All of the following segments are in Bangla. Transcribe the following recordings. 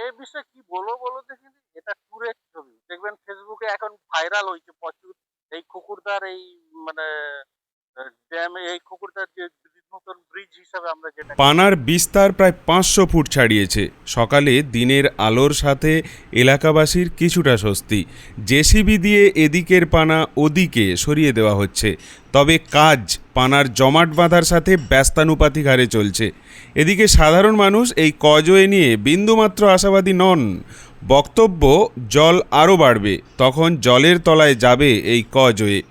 এই বিষয়ে কি বলবো বলো দেখিনি? এটা ট্যুরের ছবি। দেখবেন ফেসবুকে এখন ভাইরাল হইছে প্রচুর। এই কুকুরদার এই মানে ড্যামে এই কুকুরদার যে নতুন ব্রিজ হিসাবে আমরা যেটাকে পানার বিস্তার প্রায় ৫০০ ফুট ছাড়িয়েছে। সকালে দিনের আলোর সাথে এলাকাবাসীর কিছুটা স্বস্তি। জেসিবি দিয়ে এদিকের পানা ওদিকে সরিয়ে দেওয়া হচ্ছে। তবে কাজ পানার জমাট বাঁধার সাথে ব্যস্তানুপাতিক হারে চলছে। এদিকে সাধারণ মানুষ এই কজওয়ে নিয়ে বিন্দুমাত্র আশাবাদী নন। বক্তব্য, জল আরও বাড়বে, তখন জলের তলায় যাবে এই কজওয়ে।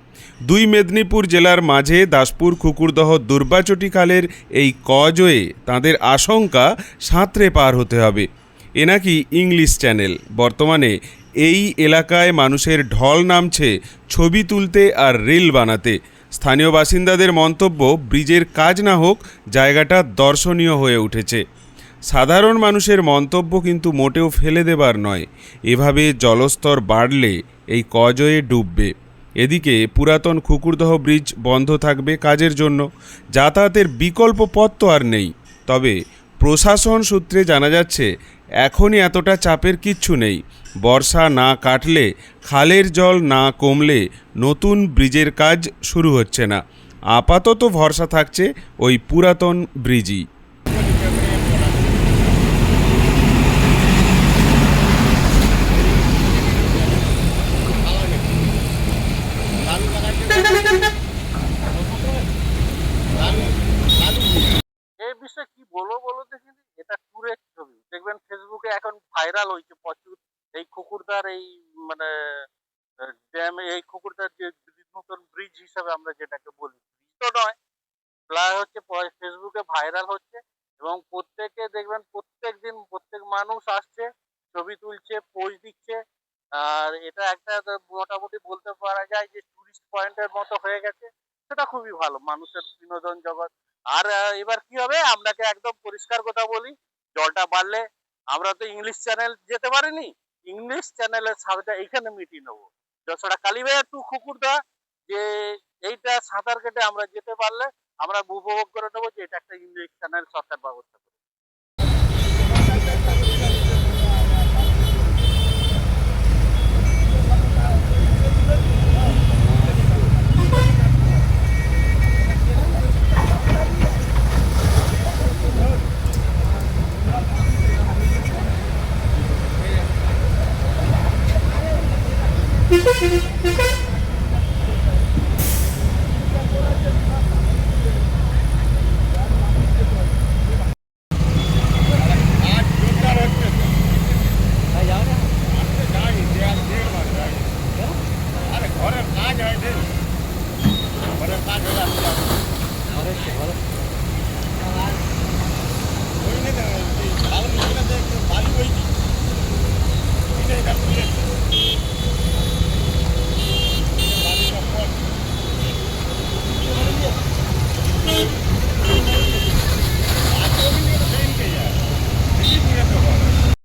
দুই মেদিনীপুর জেলার মাঝে দাসপুর কুকুরদহ দুর্বাচটি খালের এই কজওয়ে তাঁদের আশঙ্কা সাঁতরে পার হতে হবে। এ নাকি ইংলিশ চ্যানেল। বর্তমানে এই এলাকায় মানুষের ঢল নামছে ছবি তুলতে আর রিল বানাতে। স্থানীয় বাসিন্দাদের মন্তব্য, ব্রিজের কাজ না হোক জায়গাটা দর্শনীয় হয়ে উঠেছে। সাধারণ মানুষের মন্তব্য কিন্তু মোটেও ফেলে দেবার নয়। এভাবে জলস্তর বাড়লে এই কজওয়ে ডুববে। এদিকে পুরাতন কুকুরদহ ব্রিজ বন্ধ থাকবে কাজের জন্য। যাতায়াতের বিকল্প পথ তো আর নেই। তবে প্রশাসন সূত্রে জানা যাচ্ছে এখনই এতটা চাপের কিচ্ছু নেই। বর্ষা না কাটলে, খালের জল না কমলে নতুন ব্রিজের কাজ শুরু হচ্ছে না। আপাতত ভরসা থাকছে ওই পুরাতন ব্রিজই। এই বিষয়ে কি বলবো বলো দেখিনি? এটা ট্যুরের ছবি। দেখবেন ফেসবুকে এখন ভাইরাল হইছে প্রচুর। এই কুকুরদার এই মানে ড্যামে এই কুকুরদার যে নতুন ব্রিজ হিসাবে আমরা যেটাকে বলি। ব্রিজ তো নয়, প্রায় হচ্ছে ফেসবুকে ভাইরাল হচ্ছে এবং প্রত্যেকে দেখবেন প্রত্যেকদিন প্রত্যেক মানুষ আসছে, ছবি তুলছে, পোস্ট দিচ্ছে। আর এটা একটা মোটামুটি বলতে পারা যায় যে টুরিস্ট পয়েন্টের মতো হয়ে গেছে। সেটা খুবই ভালো মানুষের বিনোদন জগৎ। আর এবার কি হবে, আপনাকে একদম পরিষ্কার কথা বলি, জলটা বাড়লে আমরা তো ইংলিশ চ্যানেল যেতে পারিনি, ইংলিশ চ্যানেলের সাথে এখানে মিটিয়ে নেবো যশোরা কালীবাজার টু কুকুরদা, যে এইটা সাঁতার কেটে আমরা যেতে পারলে আমরা উপভোগ করে নেবো যে এটা একটা ইংলিশ চ্যানেল সরকার ব্যবস্থা করে। Thank you.